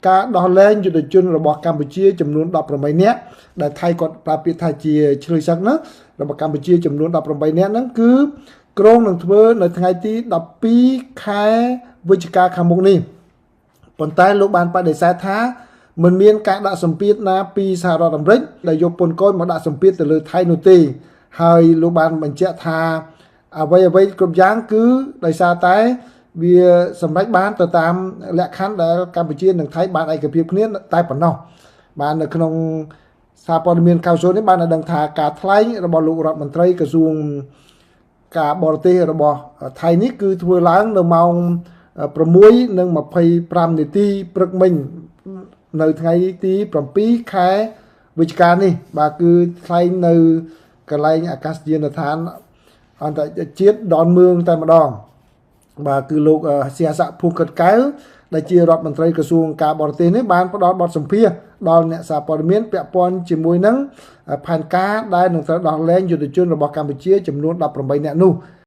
ការដោះលែងយុទ្ធជនរបស់កម្ពុជាចំនួន18នាក់ដែលថៃគាត់ប្រើពាក្យថាជាឆ្លើយសឹកណារបស់កម្ពុជាចំនួន18នាក់ហ្នឹងគឺក្រុងនឹងធ្វើនៅថ្ងៃទី12ខែវិច្ឆិកាខាងមុខនេះប៉ុន្តែលោកបានបដិសេធថាមិនមានការដាក់សម្ពាធណាពីសហរដ្ឋអាមេរិកដែលយកពន្ធកូនមកដាក់សម្ពាធទៅលើថៃនោះទេហើយលោកបានបញ្ជាក់ថាអ្វីគ្រប់យ៉ាងគឺដោយសារតែវាសម្រេចបានទៅតាមលក្ខខណ្ឌដែលកម្ពុជានិងថៃបានឯកភាពគ្នាតែប៉ុណ្ណោះបាននៅក្នុងសារព័ត៌មានកៅស៊ូនេះបានឲ្យដឹងថាការថ្លែងរបស់លោករដ្ឋមន្ត្រីក្រសួងការបរទេសរបស់ថៃនេះគឺធ្វើឡើងនៅម៉ោង6:25 នាទីព្រឹកមិញនៅថ្ងៃទី7ខែវិច្ឆិកានេះបាទគឺថ្លែងនៅកន្លែងអាកាសយានដ្ឋានអន្តរជាតិដនមឿងតែម្ដងបាទគឺលោកសៀស័កភួងកិតកែវដែលជារដ្ឋមន្ត្រីក្រសួងការបរទេសនេះបានផ្ដល់បទសម្ភាសន៍ដល់អ្នកសារព័ត៌មានពាក់ព័ន្ធជាមួយនឹងផែនការដែលនឹងត្រូវដោះលែងយុទ្ធជនរបស់កម្ពុជាចំនួន18នាក់នោះ